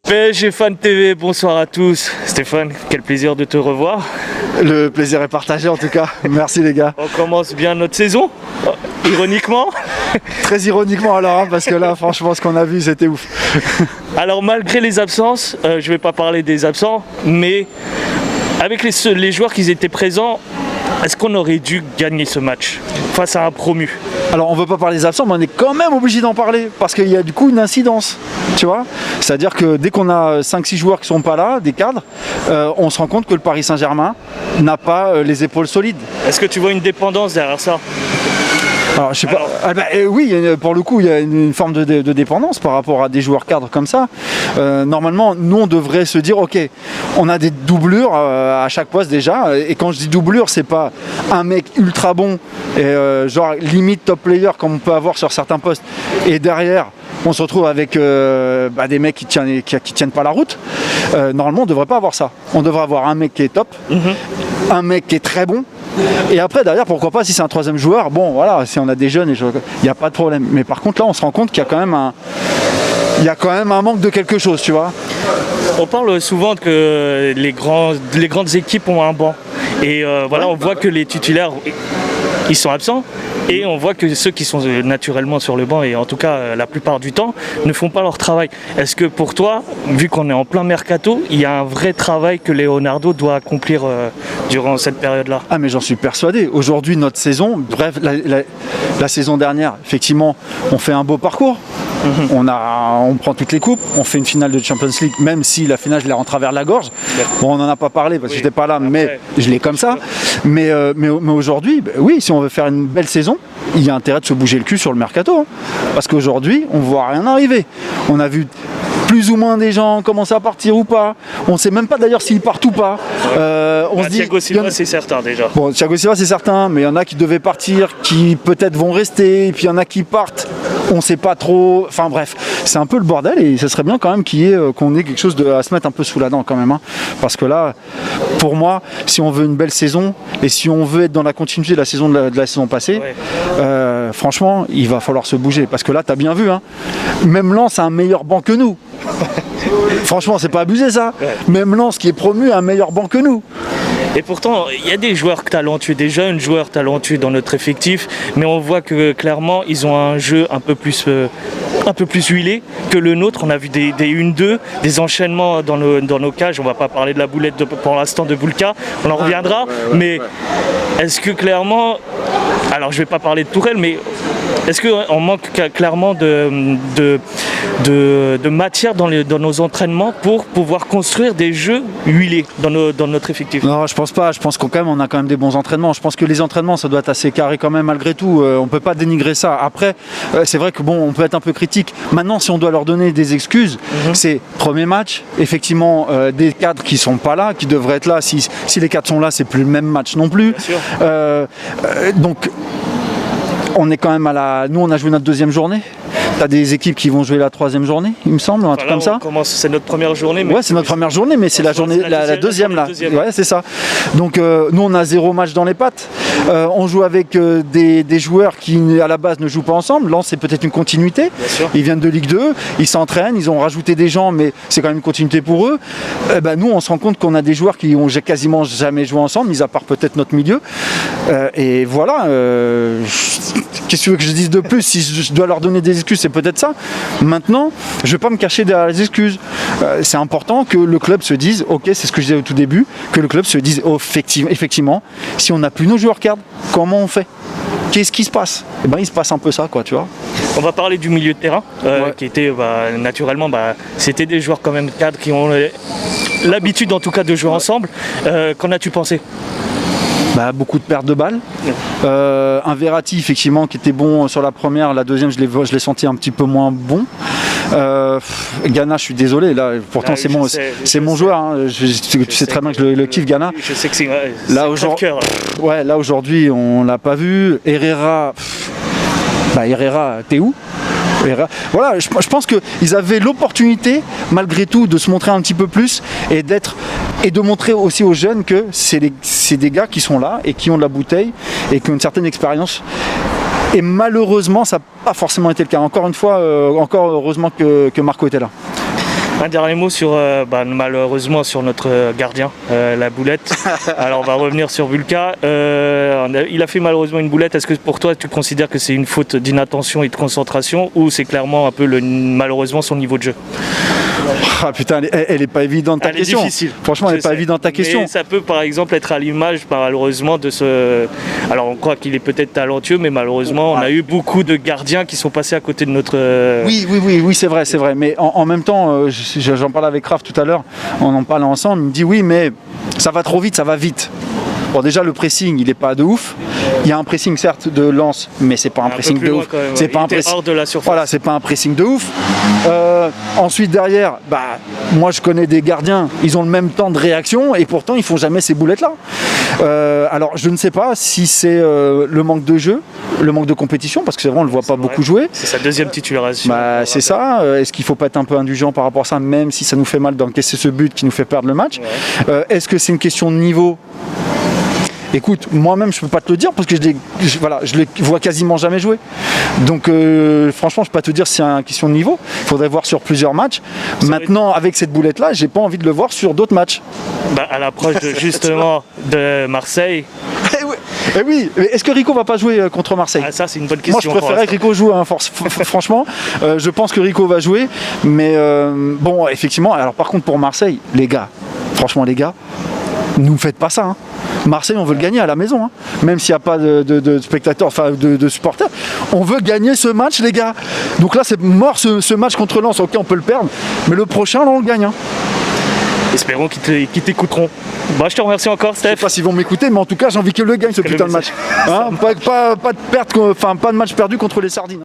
PSG Fan TV, bonsoir à tous. Stéphane, quel plaisir de te revoir. Le plaisir est partagé en tout cas. Merci les gars. On commence bien notre saison, ironiquement. Très ironiquement alors, parce que là franchement ce qu'on a vu c'était ouf. Alors malgré les absences, je ne vais pas parler des absents, mais avec les joueurs qui étaient présents, est-ce qu'on aurait dû gagner ce match face à un promu? Alors on veut pas parler des absents, mais on est quand même obligé d'en parler, parce qu'il y a du coup une incidence, tu vois. C'est-à-dire que dès qu'on a 5-6 joueurs qui sont pas là, des cadres, on se rend compte que le Paris Saint-Germain n'a pas les épaules solides. Est-ce que tu vois une dépendance derrière ça? Alors, je sais pas. Oui, pour le coup, il y a une forme de dépendance par rapport à des joueurs cadres comme ça. Normalement, nous, on devrait se dire, ok, on a des doublures à chaque poste déjà. Et quand je dis doublure, c'est pas un mec ultra bon, genre limite top player comme on peut avoir sur certains postes. Et derrière, on se retrouve avec des mecs qui tiennent pas la route. Normalement, on devrait pas avoir ça. On devrait avoir un mec qui est top, un mec qui est très bon. Et après derrière pourquoi pas si c'est un troisième joueur, bon voilà, si on a des jeunes, il n'y a pas de problème. Mais par contre là on se rend compte qu'il y a quand même un manque de quelque chose, tu vois. On parle souvent que les grandes équipes ont un banc. Et voilà, on voit que les titulaires ils sont absents. Et on voit que ceux qui sont naturellement sur le banc, et en tout cas la plupart du temps, ne font pas leur travail. Est-ce que pour toi, vu qu'on est en plein mercato, il y a un vrai travail que Leonardo doit accomplir durant cette période-là? Ah mais j'en suis persuadé. Aujourd'hui, notre saison, bref, la saison dernière, effectivement, on fait un beau parcours. On prend toutes les coupes, on fait une finale de Champions League, même si la finale je l'ai en travers de la gorge. Bon, on n'en a pas parlé parce que j'étais pas là, mais je l'ai comme ça. Mais aujourd'hui, oui, si on veut faire une belle saison, il y a intérêt de se bouger le cul sur le mercato. Parce qu'aujourd'hui, on ne voit rien arriver. On a vu plus ou moins des gens commencer à partir ou pas. On ne sait même pas d'ailleurs s'ils partent ou pas. Thiago Silva, c'est certain déjà. Bon, Thiago Silva, c'est certain, mais il y en a qui devaient partir, qui peut-être vont rester, et puis il y en a qui partent. On ne sait pas trop. Enfin bref, c'est un peu le bordel et ce serait bien quand même qu'on ait quelque chose à se mettre un peu sous la dent quand même. Hein. Parce que là, pour moi, si on veut une belle saison et si on veut être dans la continuité de la saison de la saison passée, franchement, il va falloir se bouger. Parce que là, tu as bien vu, hein, même Lens a un meilleur banc que nous. Franchement, c'est pas abusé ça. Même Lens qui est promu a un meilleur banc que nous. Et pourtant, il y a des joueurs talentueux, des jeunes joueurs talentueux dans notre effectif, mais on voit que clairement, ils ont un jeu un peu plus huilé que le nôtre. On a vu des 1-2, des enchaînements dans nos cages. On va pas parler de la boulette pour l'instant de Boulka, on en reviendra. Mais est-ce que clairement, alors je vais pas parler de Tourelle, mais est-ce qu'on manque clairement de matière dans nos entraînements pour pouvoir construire des jeux huilés dans notre effectif? Non, je pense pas. Je pense qu'on a quand même des bons entraînements. Je pense que les entraînements, ça doit être assez carré quand même malgré tout. On peut pas dénigrer ça. Après, c'est vrai que bon, on peut être un peu critique. Maintenant, si on doit leur donner des excuses, c'est premier match, effectivement, des cadres qui sont pas là, qui devraient être là. Si les cadres sont là, c'est plus le même match non plus. Donc on est quand même nous on a joué notre deuxième journée. T'as des équipes qui vont jouer la troisième journée, il me semble, un truc comme ça. C'est notre première journée. Ouais, c'est notre première journée, mais c'est la deuxième là. Ouais, c'est ça. Donc nous on a 0 match dans les pattes. On joue avec des joueurs qui à la base ne jouent pas ensemble. Lens c'est peut-être une continuité. Ils viennent de Ligue 2, ils s'entraînent, ils ont rajouté des gens, mais c'est quand même une continuité pour eux. Nous on se rend compte qu'on a des joueurs qui ont quasiment jamais joué ensemble, mis à part peut-être notre milieu. Et voilà. Qu'est-ce que tu veux que je dise de plus? Si je dois leur donner des excuses, c'est peut-être ça. Maintenant, je ne vais pas me cacher derrière les excuses. C'est important que le club se dise, ok, c'est ce que je disais au tout début, que le club se dise, effectivement, si on n'a plus nos joueurs cadres, comment on fait? Qu'est-ce qui se passe? Il se passe un peu ça, quoi, tu vois. On va parler du milieu de terrain, qui était naturellement, c'était des joueurs quand même cadres qui ont l'habitude en tout cas de jouer ensemble. Qu'en as-tu pensé? Beaucoup de pertes de balles. Un Verratti effectivement qui était bon sur la première, la deuxième je l'ai senti un petit peu moins bon. Ghana, je suis désolé, là pourtant c'est mon joueur, hein. Tu sais très bien que je le kiffe Ghana. Je sais que c'est là aujourd'hui on l'a pas vu. Herrera, t'es où? Voilà, je pense qu'ils avaient l'opportunité, malgré tout, de se montrer un petit peu plus et de montrer aussi aux jeunes que c'est des gars qui sont là et qui ont de la bouteille et qui ont une certaine expérience. Et malheureusement, ça n'a pas forcément été le cas. Encore une fois, encore heureusement que Marco était là. Un dernier mot sur malheureusement sur notre gardien, la boulette. Alors on va revenir sur Vulka. Il a fait malheureusement une boulette. Est-ce que pour toi tu considères que c'est une faute d'inattention et de concentration ou c'est clairement un peu malheureusement son niveau de jeu? Ah putain, elle est pas évidente ta question. Difficile. Franchement, elle est pas évidente ta question. Mais ça peut par exemple être à l'image malheureusement de ce. Alors on croit qu'il est peut-être talentueux, mais malheureusement on a eu beaucoup de gardiens qui sont passés à côté de notre. Oui, c'est vrai. Mais en même temps, j'en parlais avec Raph tout à l'heure. On en parlait ensemble. Il me dit oui, mais ça va trop vite, ça va vite. Bon, déjà le pressing, il n'est pas de ouf. Il y a un pressing certes de Lens, mais c'est pas un pressing de ouf. C'est pas un pressing hors de la surface. Voilà, c'est pas un pressing de ouf. Ensuite derrière, moi je connais des gardiens, ils ont le même temps de réaction et pourtant ils font jamais ces boulettes-là. Alors je ne sais pas si c'est le manque de jeu, le manque de compétition, parce que c'est vrai on le voit pas beaucoup jouer. C'est sa deuxième titularisation. C'est ça. Est-ce qu'il faut pas être un peu indulgent par rapport à ça, même si ça nous fait mal d'encaisser ce but qui nous fait perdre le match? Est-ce que c'est une question de niveau? Écoute, moi-même je peux pas te le dire parce que je les vois quasiment jamais jouer. Donc franchement je peux pas te dire si c'est une question de niveau. Il faudrait voir sur plusieurs matchs. Maintenant avec cette boulette là, j'ai pas envie de le voir sur d'autres matchs. À l'approche justement de Marseille. Eh oui, mais est-ce que Rico va pas jouer contre Marseille? Ça c'est une bonne question. Moi je préférais que Rico joue, franchement. Je pense que Rico va jouer. Mais bon, effectivement, alors par contre pour Marseille, les gars, nous faites pas ça. Marseille, on veut le gagner à la maison, même s'il n'y a pas de spectateurs, enfin de supporters. On veut gagner ce match, les gars. Donc là, c'est mort ce match contre Lens. Ok, on peut le perdre, mais le prochain, là, on le gagne. Espérons qu'ils t'écouteront. Je te remercie encore, Steph. Je sais pas s'ils vont m'écouter, mais en tout cas, j'ai envie qu'ils le gagnent ce putain de match. Pas de match perdu contre les Sardines.